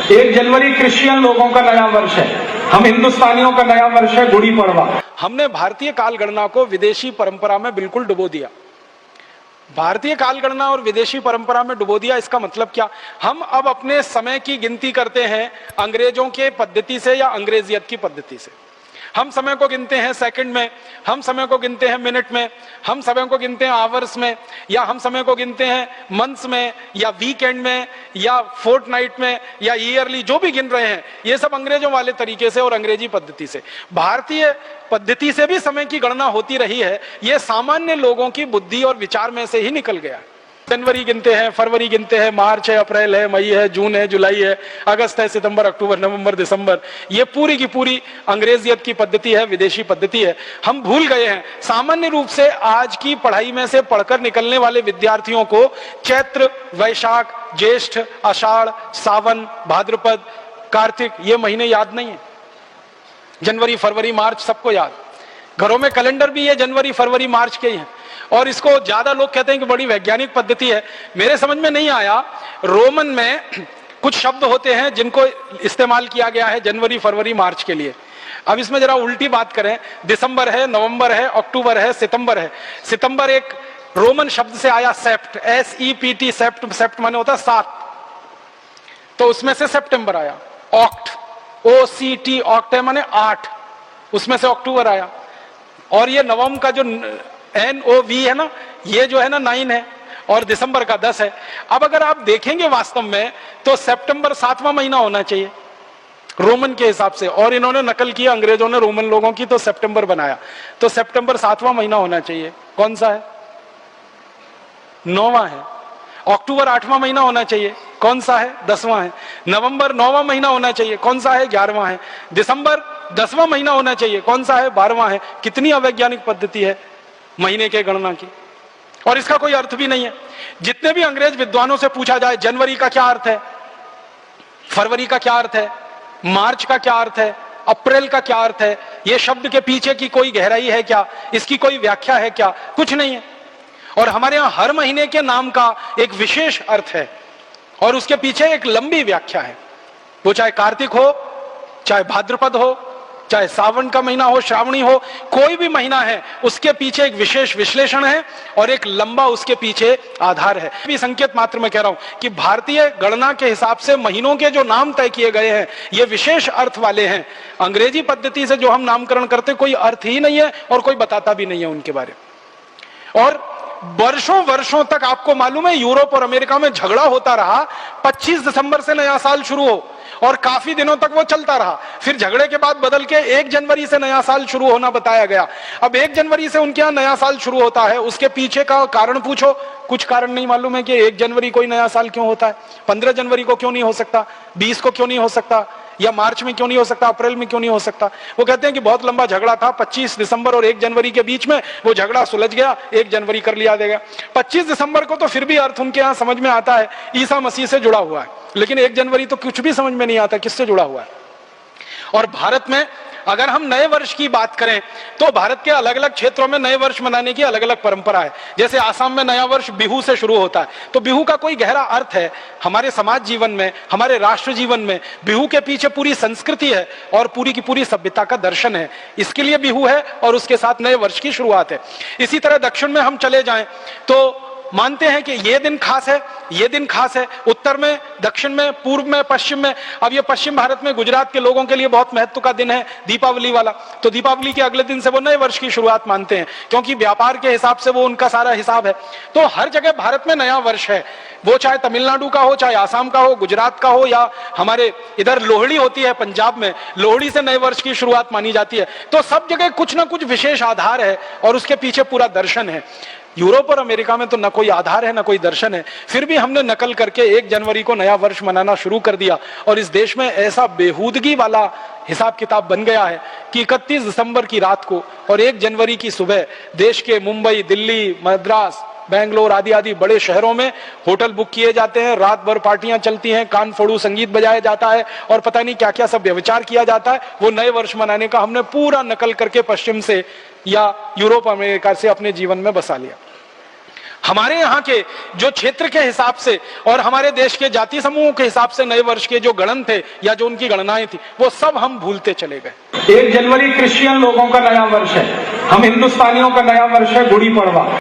1 जनवरी Christian लोगों का नया वर्ष है, हम हिंदुस्तानियों का नया वर्ष है गुड़ी पड़वा। हमने भारतीय काल गणना को विदेशी परंपरा में बिल्कुल डुबो दिया। भारतीय काल गणना और विदेशी परंपरा में डुबो दिया, इसका मतलब क्या? हम अब अपने समय की गिनती करते हैं अंग्रेजों के पद्धति से या अंग्रेजियत की पद्धति से। हम समय को गिनते हैं सेकंड में, हम समय को गिनते हैं मिनट में, हम समय को गिनते हैं आवर्स में, या हम समय को गिनते हैं मंथ्स में या वीकेंड में या फोर्टनाइट में या ईयरली, जो भी गिन रहे हैं ये सब अंग्रेजों वाले तरीके से और अंग्रेजी पद्धति से। भारतीय पद्धति से भी समय की गणना होती रही है, ये सामान्य लोगों की बुद्धि और विचार में से ही निकल गया। जनवरी गिनते हैं, फरवरी गिनते हैं, मार्च है, अप्रैल है, मई है, जून है, जुलाई है, अगस्त है, सितंबर, अक्टूबर, नवंबर, दिसंबर, ये पूरी की पूरी अंग्रेजियत की पद्धति है, विदेशी पद्धति है। हम भूल गए हैं। सामान्य रूप से आज की पढ़ाई में से पढ़कर निकलने वाले विद्यार्थियों को चैत्र, वैशाख, ज्येष्ठ, आषाढ़, सावन, भाद्रपद, कार्तिक, ये महीने याद नहीं है। जनवरी, फरवरी, मार्च सबको याद। घरों में कैलेंडर भी है जनवरी, फरवरी, मार्च के ही हैं। और इसको ज्यादा लोग कहते हैं कि बड़ी वैज्ञानिक पद्धति है। मेरे समझ में नहीं आया, रोमन में कुछ शब्द होते हैं जिनको इस्तेमाल किया गया है जनवरी, फरवरी, मार्च के लिए। अब इसमें जरा उल्टी बात करें, दिसंबर है, नवंबर है, अक्टूबर है, सितंबर है। सितंबर एक रोमन शब्द से आया, सेप्ट, SEPT, सेप्ट, सेप्ट माने होता है 7, तो उसमें से सितंबर आया। ऑक्ट, OCT, ऑक्ट है माने 8, उसमें से अक्टूबर आया। और ये नवंबर का जो NOV है ना, ये जो है ना 9 है, और दिसंबर का 10 है। अब अगर आप देखेंगे वास्तव में तो सितंबर 7वां महीना होना चाहिए रोमन के हिसाब से, और इन्होंने नकल किया अंग्रेजों ने रोमन लोगों की, तो सितंबर बनाया। तो सितंबर 7वां महीना होना चाहिए, कौन सा है? 9वां है। अक्टूबर 8वां महीना होना चाहिए, कौन सा है? 10वां है। नवंबर 9वां महीना होना चाहिए, कौन सा है? 11वां है। दिसंबर 10वां महीना होना चाहिए, कौन सा है? 12वां है। कितनी अवैज्ञानिक पद्धति है महीने के गणना की, और इसका कोई अर्थ भी नहीं है। जितने भी अंग्रेज विद्वानों से पूछा जाए जनवरी का क्या अर्थ है, फरवरी का क्या अर्थ है, मार्च का क्या अर्थ है, अप्रैल का क्या अर्थ है, ये शब्द के पीछे की कोई गहराई है क्या, इसकी कोई व्याख्या है क्या? कुछ नहीं है। और हमारे यहां हर महीने के नाम का एक विशेष अर्थ है और उसके पीछे एक लंबी व्याख्या है। वो चाहे कार्तिक हो, चाहे भाद्रपद हो, चाहे सावन का महीना हो, श्रावणी हो, कोई भी महीना है, उसके पीछे एक विशेष विश्लेषण है और एक लंबा उसके पीछे आधार है। भी संकेत मात्र में कह रहा हूं कि भारतीय गणना के हिसाब से महीनों के जो नाम तय किए गए हैं ये विशेष अर्थ वाले हैं। अंग्रेजी पद्धति से जो हम नामकरण करते कोई अर्थ ही नहीं है और कोई बताता भी नहीं है उनके बारे में। और वर्षों वर्षों तक आपको मालूम है यूरोप और अमेरिका में झगड़ा होता रहा। 25 दिसंबर से नया साल शुरू हो और काफी दिनों तक वो चलता रहा। फिर झगड़े के बाद बदल के 1 जनवरी से नया साल शुरू होना बताया गया। अब 1 जनवरी से उनके यहां नया साल शुरू होता है, उसके पीछे का कारण पूछो, कुछ कारण नहीं मालूम है कि 1 जनवरी कोई नया साल क्यों होता है, 15 जनवरी को क्यों नहीं हो सकता, 20 को क्यों नहीं हो सकता, या मार्च में क्यों नहीं हो सकता, अप्रैल में क्यों नहीं हो सकता। वो कहते हैं कि बहुत लंबा झगड़ा था 25 दिसंबर और 1 जनवरी के बीच में, वो झगड़ा सुलझ गया, 1 जनवरी कर लिया देगा। 25 दिसंबर को तो फिर भी अर्थ उनके यहां समझ में आता है, ईसा मसीह से जुड़ा हुआ है, लेकिन 1 जनवरी तो कुछ भी समझ में नहीं आता किससे जुड़ा हुआ है। और भारत में अगर हम नए वर्ष की बात करें तो भारत के अलग अलग क्षेत्रों में नए वर्ष मनाने की अलग अलग परंपरा है। जैसे आसाम में नया वर्ष बिहू से शुरू होता है, तो बिहू का कोई गहरा अर्थ है हमारे समाज जीवन में, हमारे राष्ट्र जीवन में। बिहू के पीछे पूरी संस्कृति है और पूरी की पूरी सभ्यता का दर्शन है, इसके लिए बिहू है और उसके साथ नए वर्ष की शुरुआत है। इसी तरह दक्षिण में हम चले जाएं तो मानते हैं कि ये दिन खास है, ये दिन खास है। उत्तर में, दक्षिण में, पूर्व में, पश्चिम में। अब ये पश्चिम भारत में गुजरात के लोगों के लिए बहुत महत्व का दिन है, दीपावली वाला। तो दीपावली के अगले दिन से वो नए वर्ष की शुरुआत मानते हैं, क्योंकि व्यापार के हिसाब से वो उनका सारा हिसाब है। तो हर जगह भारत में नया वर्ष है, वो चाहे तमिलनाडु का हो, चाहे आसाम का हो, गुजरात का हो, या हमारे इधर लोहड़ी होती है पंजाब में, लोहड़ी से नए वर्ष की शुरुआत मानी जाती है। तो सब जगह कुछ ना कुछ विशेष आधार है और उसके पीछे पूरा दर्शन है। यूरोप और अमेरिका में तो न कोई आधार है न कोई दर्शन है, फिर भी हमने नकल करके 1 जनवरी को नया वर्ष मनाना शुरू कर दिया। और इस देश में ऐसा बेहूदगी वाला हिसाब किताब बन गया है कि 31 दिसंबर की रात को और 1 जनवरी की सुबह देश के मुंबई, दिल्ली, मद्रास, बेंगलोर आदि आदि बड़े शहरों में होटल बुक किए जाते हैं, रात भर पार्टियां चलती हैं, कान फोड़ू संगीत बजाया जाता है और पता नहीं क्या क्या सब व्यभिचार किया जाता है। वो नए वर्ष मनाने का हमने पूरा नकल करके पश्चिम से या यूरोप अमेरिका से अपने जीवन में बसा लिया। हमारे यहाँ के जो क्षेत्र के हिसाब से और हमारे देश के जाति समूहों के हिसाब से नए वर्ष के जो गणन थे या जो उनकी गणनाएं थी, वो सब हम भूलते चले गए। 1 जनवरी क्रिश्चियन लोगों का नया वर्ष है, हम हिंदुस्तानियों का नया वर्ष है गुड़ी पड़वा।